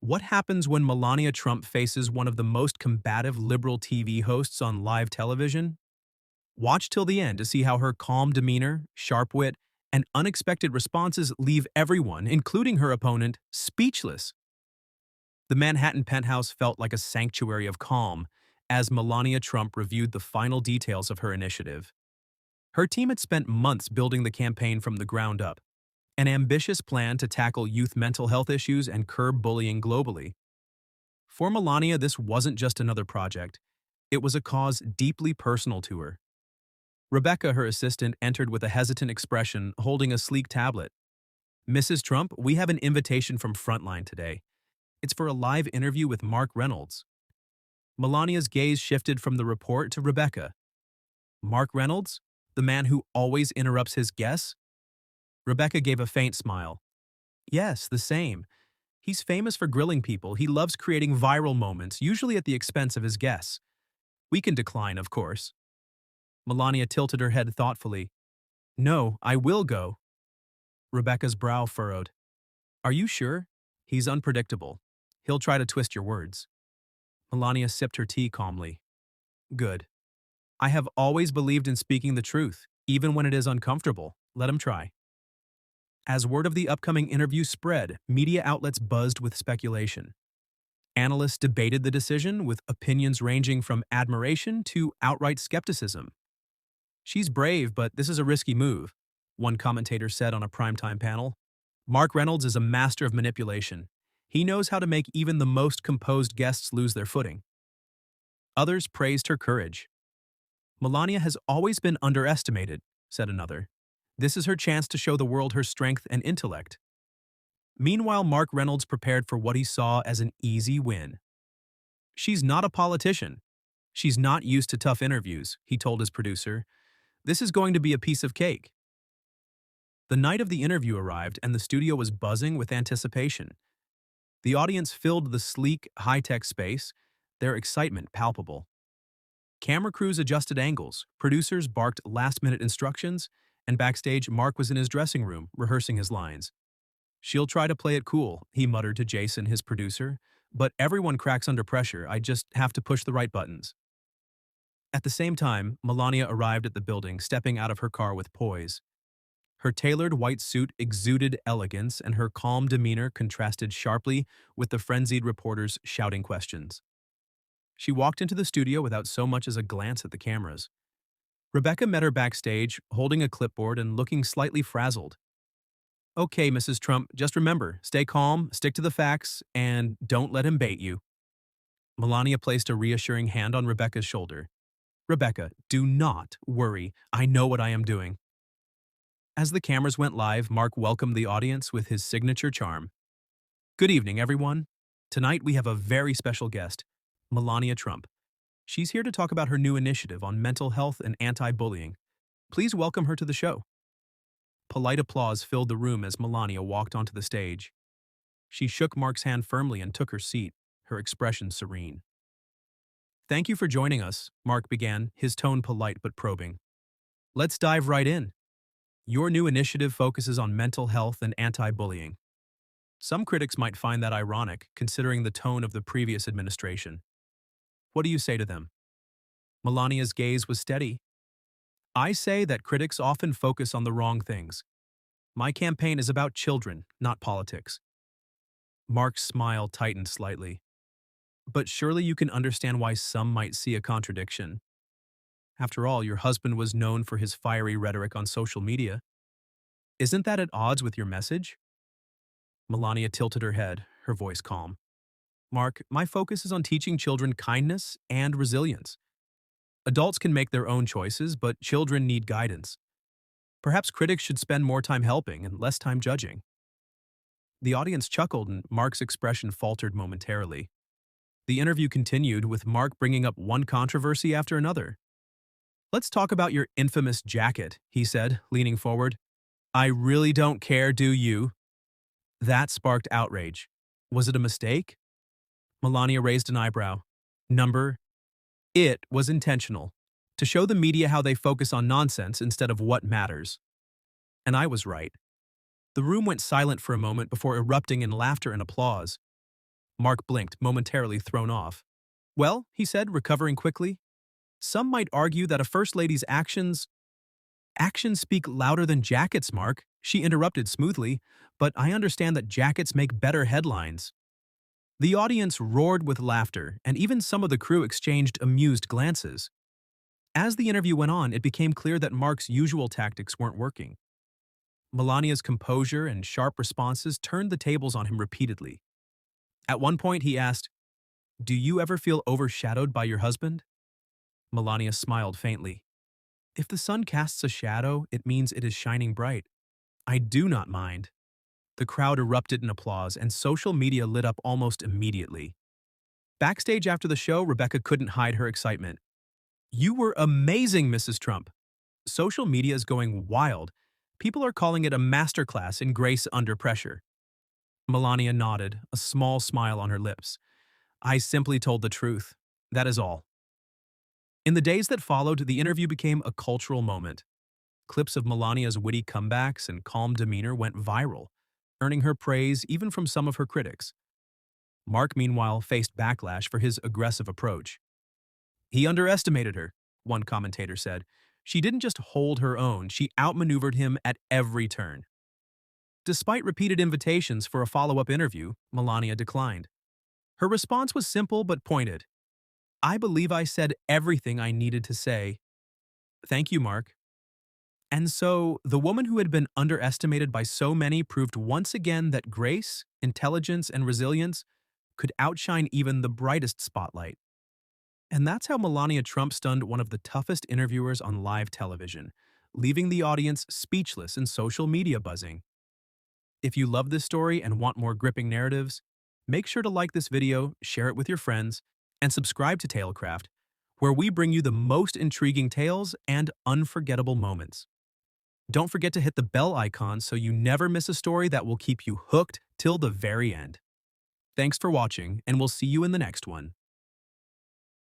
What happens when Melania Trump faces one of the most combative liberal TV hosts on live television? Watch till the end to see how her calm demeanor, sharp wit, and unexpected responses leave everyone, including her opponent, speechless. The Manhattan penthouse felt like a sanctuary of calm as Melania Trump reviewed the final details of her initiative. Her team had spent months building the campaign from the ground up, an ambitious plan to tackle youth mental health issues and curb bullying globally. For Melania, this wasn't just another project. It was a cause deeply personal to her. Rebecca, her assistant, entered with a hesitant expression, holding a sleek tablet. "Mrs. Trump, we have an invitation from Frontline today. It's for a live interview with Mark Reynolds." Melania's gaze shifted from the report to Rebecca. "Mark Reynolds? The man who always interrupts his guests?" Rebecca gave a faint smile. "Yes, the same. He's famous for grilling people. He loves creating viral moments, usually at the expense of his guests. We can decline, of course." Melania tilted her head thoughtfully. "No, I will go." Rebecca's brow furrowed. "Are you sure? He's unpredictable. He'll try to twist your words." Melania sipped her tea calmly. "Good. I have always believed in speaking the truth, even when it is uncomfortable. Let him try." As word of the upcoming interview spread, media outlets buzzed with speculation. Analysts debated the decision, with opinions ranging from admiration to outright skepticism. "She's brave, but this is a risky move," one commentator said on a primetime panel. "Mark Reynolds is a master of manipulation. He knows how to make even the most composed guests lose their footing." Others praised her courage. "Melania has always been underestimated," said another. "This is her chance to show the world her strength and intellect." Meanwhile, Mark Reynolds prepared for what he saw as an easy win. "She's not a politician. She's not used to tough interviews," he told his producer. "This is going to be a piece of cake." The night of the interview arrived and the studio was buzzing with anticipation. The audience filled the sleek, high-tech space, their excitement palpable. Camera crews adjusted angles, producers barked last-minute instructions, and backstage Mark was in his dressing room, rehearsing his lines. "She'll try to play it cool," he muttered to Jason, his producer, "but everyone cracks under pressure. I just have to push the right buttons." At the same time, Melania arrived at the building, stepping out of her car with poise. Her tailored white suit exuded elegance, and her calm demeanor contrasted sharply with the frenzied reporters shouting questions. She walked into the studio without so much as a glance at the cameras. Rebecca met her backstage, holding a clipboard and looking slightly frazzled. "Okay, Mrs. Trump, just remember, stay calm, stick to the facts, and don't let him bait you." Melania placed a reassuring hand on Rebecca's shoulder. "Rebecca, do not worry. I know what I am doing." As the cameras went live, Mark welcomed the audience with his signature charm. "Good evening, everyone. Tonight we have a very special guest, Melania Trump. She's here to talk about her new initiative on mental health and anti-bullying. Please welcome her to the show." Polite applause filled the room as Melania walked onto the stage. She shook Mark's hand firmly and took her seat, her expression serene. "Thank you for joining us," Mark began, his tone polite but probing. "Let's dive right in. Your new initiative focuses on mental health and anti-bullying. Some critics might find that ironic, considering the tone of the previous administration. What do you say to them?" Melania's gaze was steady. "I say that critics often focus on the wrong things. My campaign is about children, not politics." Mark's smile tightened slightly. "But surely you can understand why some might see a contradiction. After all, your husband was known for his fiery rhetoric on social media. Isn't that at odds with your message?" Melania tilted her head, her voice calm. "Mark, my focus is on teaching children kindness and resilience. Adults can make their own choices, but children need guidance. Perhaps critics should spend more time helping and less time judging." The audience chuckled and Mark's expression faltered momentarily. The interview continued, with Mark bringing up one controversy after another. "Let's talk about your infamous jacket," he said, leaning forward. "I really don't care, do you?" That sparked outrage. Was it a mistake? Melania raised an eyebrow. It was intentional, to show the media how they focus on nonsense instead of what matters. And I was right. The room went silent for a moment before erupting in laughter and applause. Mark blinked, momentarily thrown off. Well, he said, recovering quickly, some might argue that a First Lady's actions speak louder than jackets, Mark, she interrupted smoothly, but I understand that jackets make better headlines. The audience roared with laughter, and even some of the crew exchanged amused glances. As the interview went on, it became clear that Mark's usual tactics weren't working. Melania's composure and sharp responses turned the tables on him repeatedly. At one point, he asked, "Do you ever feel overshadowed by your husband?" Melania smiled faintly. "If the sun casts a shadow, it means it is shining bright. I do not mind." The crowd erupted in applause, and social media lit up almost immediately. Backstage after the show, Rebecca couldn't hide her excitement. "You were amazing, Mrs. Trump." Social media is going wild. People are calling it a masterclass in grace under pressure. Melania nodded, a small smile on her lips. "I simply told the truth. That is all." In the days that followed, the interview became a cultural moment. Clips of Melania's witty comebacks and calm demeanor went viral, earning her praise even from some of her critics. Mark, meanwhile, faced backlash for his aggressive approach. "He underestimated her," one commentator said. "She didn't just hold her own, she outmaneuvered him at every turn." Despite repeated invitations for a follow-up interview, Melania declined. Her response was simple but pointed. "I believe I said everything I needed to say. Thank you, Mark." And so, the woman who had been underestimated by so many proved once again that grace, intelligence, and resilience could outshine even the brightest spotlight. And that's how Melania Trump stunned one of the toughest interviewers on live television, leaving the audience speechless and social media buzzing. If you love this story and want more gripping narratives, make sure to like this video, share it with your friends, and subscribe to Tailcraft, where we bring you the most intriguing tales and unforgettable moments. Don't forget to hit the bell icon so you never miss a story that will keep you hooked till the very end. Thanks for watching, and we'll see you in the next one.